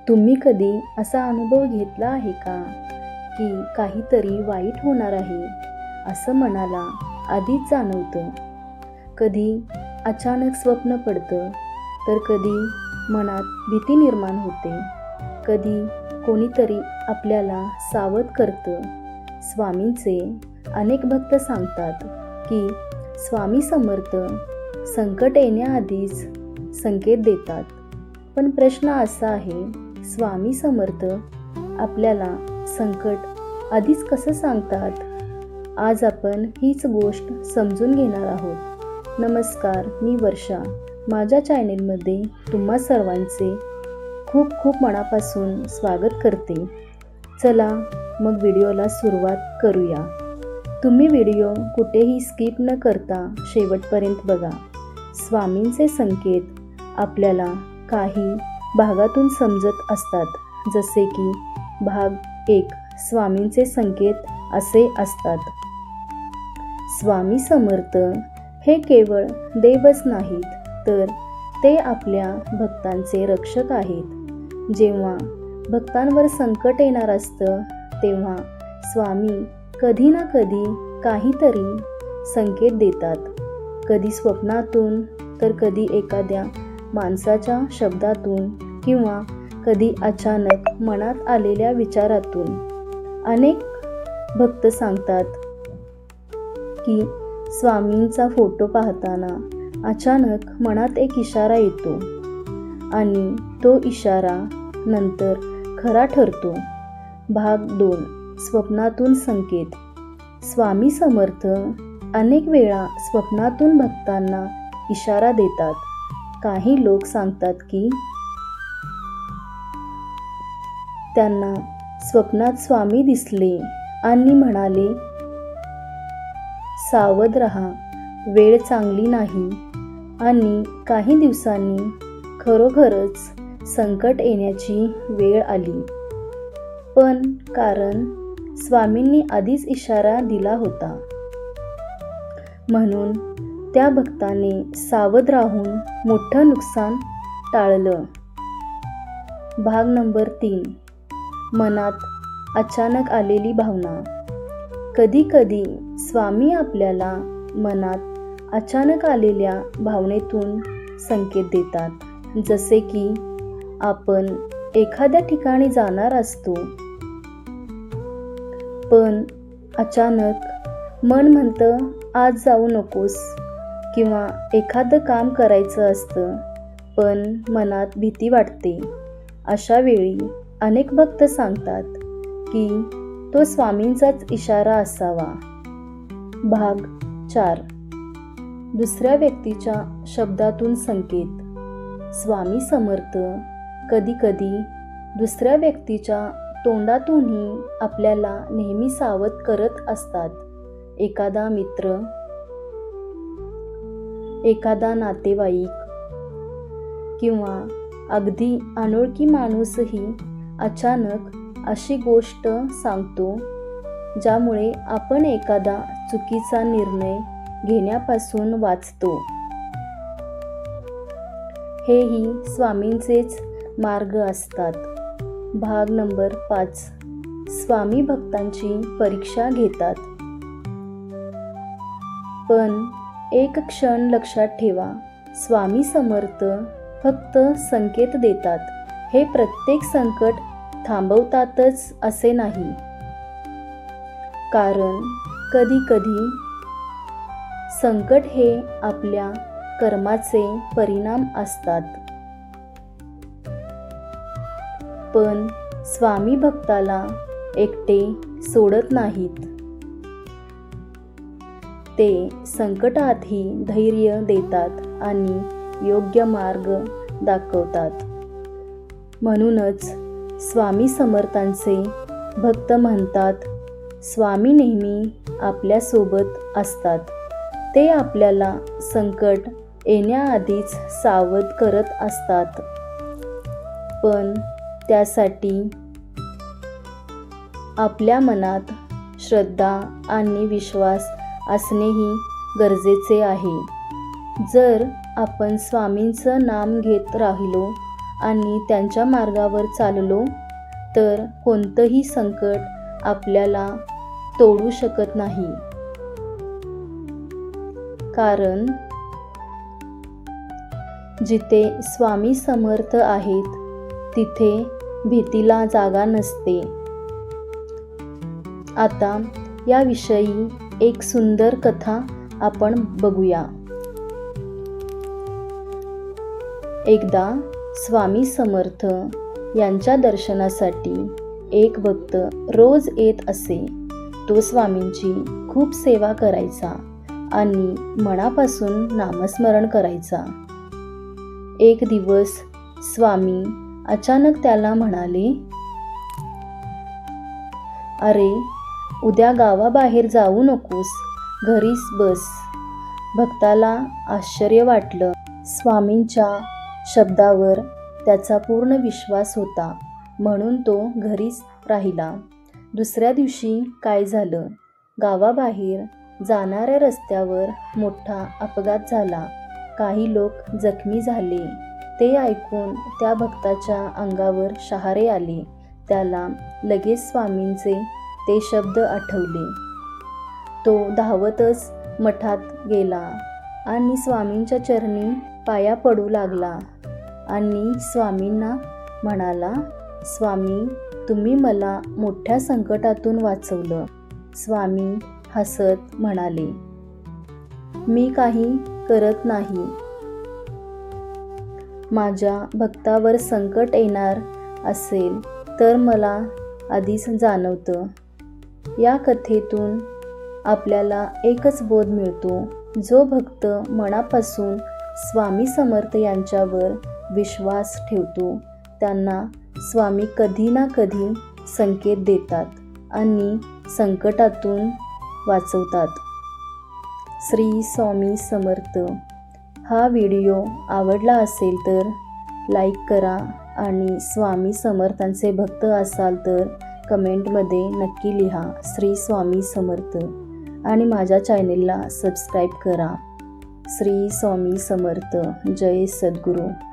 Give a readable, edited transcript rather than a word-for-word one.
तुम्ही कधी असा अनुभव घेतला आहे का की काहीतरी वाईट होणार आहे असं मनाला आधीच जाणवतं? कधी अचानक स्वप्न पडतं, तर कधी मनात भीती निर्माण होते, कधी कोणीतरी आपल्याला सावध करतं. स्वामींचे अनेक भक्त सांगतात की स्वामी समर्थ संकट येण्याआधीच संकेत देतात. पण प्रश्न असा आहे, स्वामी समर्थ आपल्याला संकट आधीच कसं सांगतात? आज आपण हीच गोष्ट समजून घेणार आहोत. नमस्कार, मी वर्षा. माझ्या चॅनेलमध्ये तुम्हा सर्वांचे खूप खूप मनापासून स्वागत करते. चला मग व्हिडिओला सुरुवात करूया. तुम्ही व्हिडिओ कुठेही स्किप न करता शेवटपर्यंत बघा. स्वामींचे संकेत आपल्याला काही भागातून समजत असतात, जसे की भाग 1, स्वामींचे संकेत असे असतात. स्वामी समर्थ हे केवळ देवच नाहीत, तर ते आपल्या भक्तांचे रक्षक आहेत. जेव्हा भक्तांवर संकट येणार असतं, तेव्हा स्वामी कधी ना कधी काहीतरी संकेत देतात. कधी स्वप्नातून, तर कधी एखाद्या माणसाच्या शब्दातून, किंवा कधी अचानक मनात आलेल्या विचारातून. अनेक भक्त सांगतात की स्वामींचा फोटो पाहताना अचानक मनात एक इशारा येतो आणि तो इशारा नंतर खरा ठरतो. भाग 2, स्वप्नातून संकेत. स्वामी समर्थ अनेक वेळा स्वप्नातून भक्तांना इशारा देतात. काही लोक सांगतात की त्यांना स्वप्नात स्वामी दिसले आणि म्हणाले, सावध रहा, वेळ चांगली नाही. आणि काही दिवसांनी खरोखरच संकट येण्याची वेळ आली. पण कारण स्वामींनी आधीच इशारा दिला होता, म्हणून त्या भक्ताने सावध राहून मोठं नुकसान टाळलं. भाग नंबर 3, मनात अचानक आलेली भावना. कधी कधी स्वामी आपल्याला मनात अचानक आलेल्या भावनेतून संकेत देतात. जसे की आपण एखाद्या ठिकाणी जाणार असतो, पण अचानक मन म्हणतं आज जाऊ नकोस, किंवा एखादं काम करायचं असतं पण मनात भीती वाटते. अशा वेळी अनेक भक्त सांगतात की तो स्वामींचाच इशारा असावा. भाग 4, दुसऱ्या व्यक्तीच्या शब्दातून संकेत. स्वामी समर्थ कधीकधी दुसऱ्या व्यक्तीच्या तोंडातूनही आपल्याला नेहमी सावध करत असतात. एखादा मित्र, एखादा नातेवाईक, किंवा अगदी अनोळखी माणूसही अचानक अशी गोष्ट सांगतो ज्यामुळे आपण एखादा चुकीचा निर्णय घेण्यापासून वाचतो. हेही स्वामींचेच मार्ग असतात. भाग नंबर 5, स्वामी भक्तांची परीक्षा घेतात. पण एक क्षण लक्षात ठेवा, स्वामी समर्थ फक्त संकेत देतात. हे प्रत्येक संकट थांबवतातच असे नाही. कारण कधी कधी संकट हे आपल्या कर्माचे परिणाम असतात. पण स्वामी भक्ताला एकटे सोडत नाहीत. ते संकटातही धैर्य देतात आणि योग्य मार्ग दाखवतात. म्हणूनच स्वामी समर्थांचे भक्त म्हणतात, स्वामी नेहमी आपल्यासोबत असतात. ते आपल्याला संकट येण्याआधीच सावध करत असतात. पण त्यासाठी आपल्या मनात श्रद्धा आणि विश्वास असणेही गरजेचे आहे. जर आपण स्वामींचं नाम घेत राहिलो आणि त्यांच्या मार्गावर चाललो तर कोणतंही संकट आपल्याला तोडू शकत नाही. कारण जिथे स्वामी समर्थ आहेत तिथे भीतीला जागा नसते. आता याविषयी एक सुंदर कथा आपण बघूया. एकदा स्वामी समर्थ यांच्या दर्शनासाठी एक भक्त रोज येत असे. तो स्वामींची खूप सेवा करायचा आणि मनापासून नामस्मरण करायचा. एक दिवस स्वामी अचानक त्याला म्हणाले, "अरे, उद्या गावाबाहेर जाऊ नकोस, घरीच बस." भक्ताला आश्चर्य वाटलं. स्वामींच्या शब्दावर त्याचा पूर्ण विश्वास होता, म्हणून तो घरीच राहिला. दुसऱ्या दिवशी काय झालं? गावाबाहेर जाणाऱ्या रस्त्यावर मोठा अपघात झाला. काही लोक जखमी झाले. ते ऐकून त्या भक्ताच्या अंगावर शहारे आले. त्याला लगेच स्वामींचे ते शब्द आठवले. तो धावतच मठात गेला आणि स्वामींच्या चरणी पाया पडू लागला आणि स्वामींना म्हणाला, "स्वामी, तुम्ही मला मोठ्या संकटातून वाचवलं." स्वामी हसत म्हणाले, "मी काही करत नाही. माझ्या भक्तावर संकट येणार असेल तर मला आधीच जाणवतं." या कथेतून आपल्याला एकच बोध मिळतो. जो भक्त मनापासून स्वामी समर्थ यांच्यावर विश्वास ठेवतो त्यांना स्वामी कधी ना कधी संकेत देतात आणि संकटातून वाचवतात. श्री स्वामी समर्थ. हा व्हिडिओ आवडला असेल तर लाईक करा आणि स्वामी समर्थांचे भक्त असाल तर कमेंटमध्ये नक्की लिहा श्री स्वामी समर्थ आणि माझ्या चॅनेलला सबस्क्राईब करा. श्री स्वामी समर्थ. जय सद्गुरू.